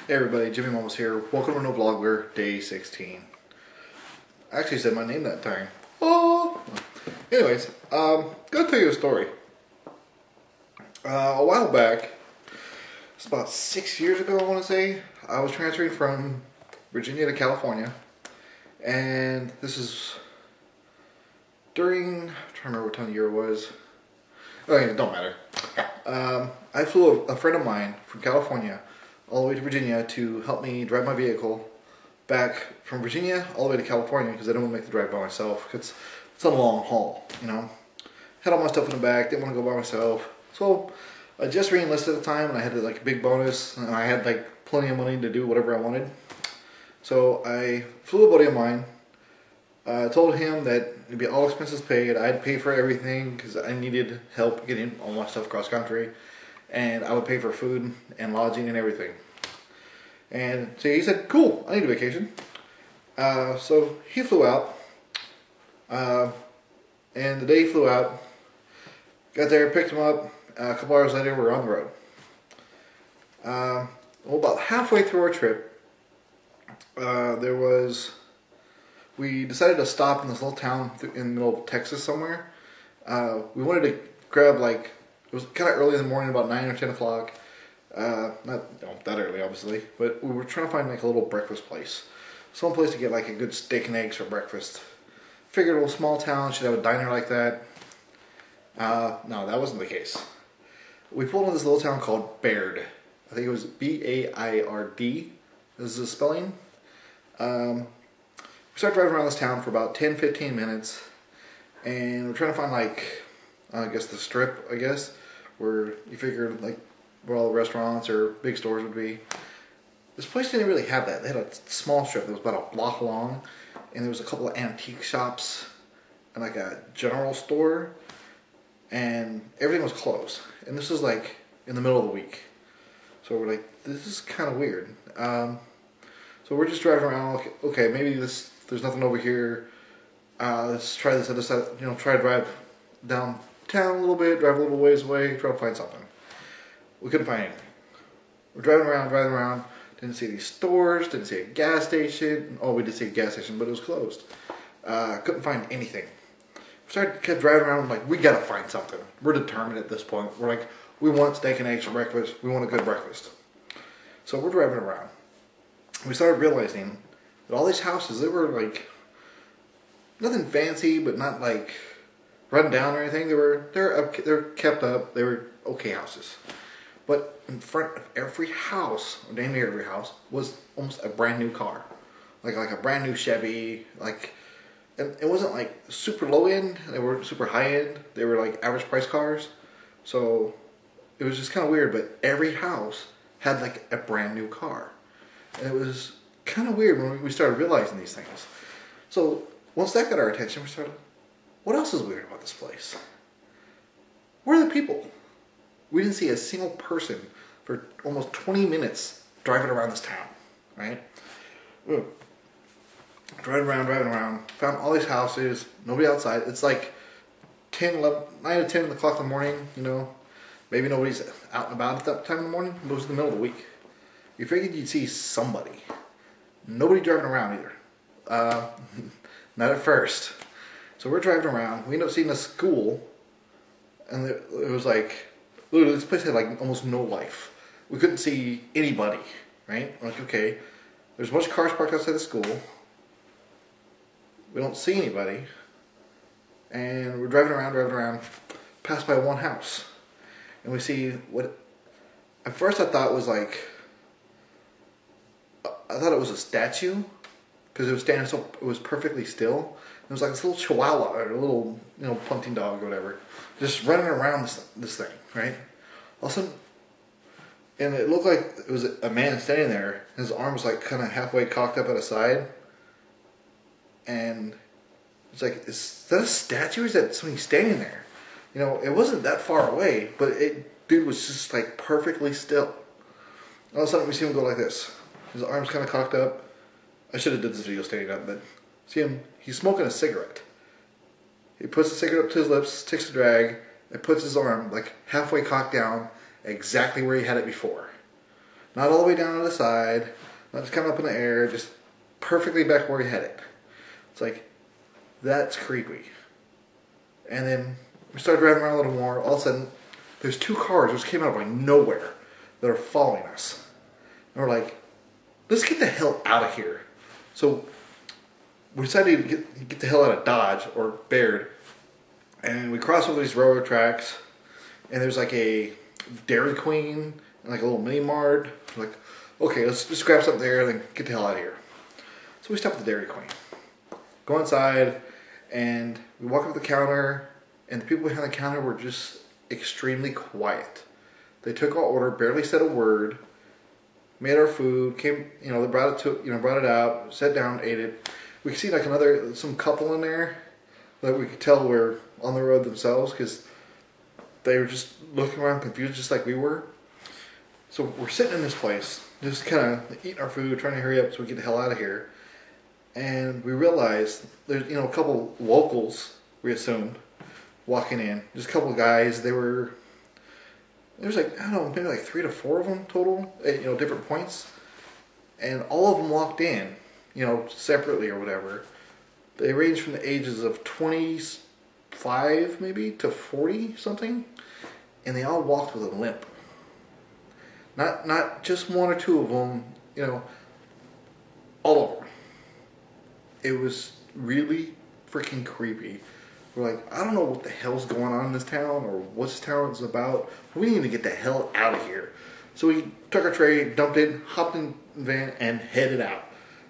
Hey everybody, Jimmy Mamos here. Welcome to NoVlogber, Day 16. I actually said my name that time. Oh! Anyways, gonna tell you a story. A while back, it's about 6 years ago I want to say, I was transferring from Virginia to California. And this is during, I'm trying to remember what time of year it was. Okay, it don't matter. I flew a friend of mine from California all the way to Virginia to help me drive my vehicle back from Virginia all the way to California because I didn't want to make the drive by myself because it's a long haul, you know. Had all my stuff in the back, didn't want to go by myself. So I just re-enlisted at the time and I had like a big bonus and I had like plenty of money to do whatever I wanted. So I flew a buddy of mine, told him that it'd be all expenses paid, I'd pay for everything because I needed help getting all my stuff cross country. And I would pay for food and lodging and everything. And so he said, cool, I need a vacation. So he flew out. And the day he flew out, got there, picked him up. A couple hours later, we were on the road. Well, about halfway through our trip, we decided to stop in this little town in the middle of Texas somewhere. We wanted to grab like, it was kind of early in the morning, about 9 or 10 o'clock. Not that early, obviously, but we were trying to find like a little breakfast place. Some place to get like a good steak and eggs for breakfast. Figured a little small town should have a diner like that. No, that wasn't the case. We pulled into this little town called Baird. I think it was B-A-I-R-D is the spelling. We started driving around this town for about 10-15 minutes. And we're trying to find like, I guess the strip, where you figure like where all the restaurants or big stores would be. This place didn't really have that. They had a small strip that was about a block long, and there was a couple of antique shops and like a general store, and everything was closed. And this was like in the middle of the week, so we're like, this is kind of weird. So we're just driving around. Okay, maybe there's nothing over here. Let's try this other side. You know, try to drive downtown a little bit, drive a little ways away, try to find something. We couldn't find anything. We're driving around, didn't see any stores, didn't see a gas station. Oh, we did see a gas station, but it was closed. Couldn't find anything. Kept driving around, like, we gotta find something. We're determined at this point. We're like, we want steak and eggs for breakfast, we want a good breakfast. So we're driving around. We started realizing that all these houses, they were like, nothing fancy, but not like run down or anything. They're kept up. They were okay houses. But in front of every house, or damn near every house, was almost a brand new car. Like a brand new Chevy. And it wasn't like super low end. They weren't super high end. They were like average price cars. So it was just kind of weird. But every house had like a brand new car. And it was kind of weird when we started realizing these things. So once that got our attention, we started, what else is weird about this place? Where are the people? We didn't see a single person for almost 20 minutes driving around this town, right? Driving around, found all these houses, nobody outside. It's like 9 or 10 o'clock in the morning, you know. Maybe nobody's out and about at that time in the morning. It was in the middle of the week. You figured you'd see somebody. Nobody driving around either. Not at first. So we're driving around. We end up seeing a school, and it was like, literally, this place had like almost no life. We couldn't see anybody, right? We're like, okay, there's a bunch of cars parked outside the school. We don't see anybody, and we're driving around, pass by one house, and we see what. At first, I thought was like, I thought it was a statue. Because it was standing so, it was perfectly still. It was like this little chihuahua or a little, you know, punting dog or whatever, just running around this thing, right? All of a sudden, and it looked like it was a man standing there. His arm was like kind of halfway cocked up at a side, and it's like, is that a statue or is that something standing there? You know, it wasn't that far away, but dude was just like perfectly still. All of a sudden, we see him go like this. His arm's kind of cocked up. I should have did this video standing up, but see him, he's smoking a cigarette. He puts the cigarette up to his lips, takes a drag, and puts his arm like halfway cocked down, exactly where he had it before. Not all the way down to the side, not just kind of up in the air, just perfectly back where you had it. It's like, that's creepy. And then we started driving around a little more. All of a sudden, there's 2 cars just came out of like nowhere that are following us. And we're like, let's get the hell out of here. So we decided to get the hell out of Dodge or Baird. And we crossed over these railroad tracks. And there's like a Dairy Queen and like a little mini mart. We're like, okay, let's just grab something there and then get the hell out of here. So we stopped at the Dairy Queen. Go inside and we walk up to the counter. And the people behind the counter were just extremely quiet. They took our order, barely said a word, made our food, came, they brought it out, sat down, ate it. We could see like some couple in there that we could tell were on the road themselves because they were just looking around confused just like we were. So we're sitting in this place, just kind of eating our food, trying to hurry up so we get the hell out of here. And we realized there's, a couple locals, we assumed, walking in. Just a couple of guys. There was like, I don't know, maybe like 3 to 4 of them total at, different points. And all of them walked in, separately or whatever. They ranged from the ages of 25 maybe to 40 something. And they all walked with a limp. Not just 1 or 2 of them, all of them. It was really freaking creepy. We're like, I don't know what the hell's going on in this town or what this town is about. We need to get the hell out of here. So we took our tray, dumped it, hopped in the van, and headed out.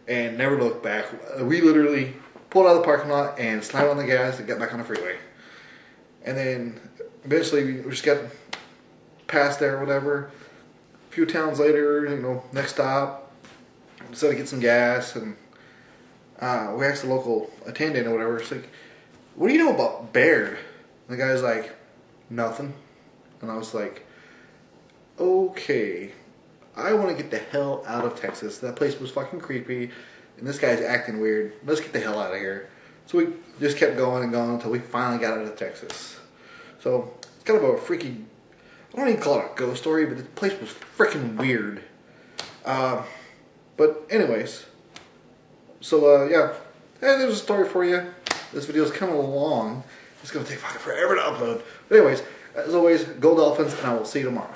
And never looked back. We literally pulled out of the parking lot and slammed on the gas and got back on the freeway. And then eventually we just got past there or whatever. A few towns later, next stop, decided to get some gas. And we asked the local attendant or whatever. It's like, what do you know about Baird? And the guy's like, nothing. And I was like, okay, I want to get the hell out of Texas. That place was fucking creepy, and this guy's acting weird. Let's get the hell out of here. So we just kept going and going until we finally got out of Texas. So it's kind of a freaky, I don't even call it a ghost story, but the place was freaking weird. But anyways, so yeah, hey, there's a story for you. This video is kind of long. It's going to take fucking forever to upload. But anyways, as always, go Dolphins, and I will see you tomorrow.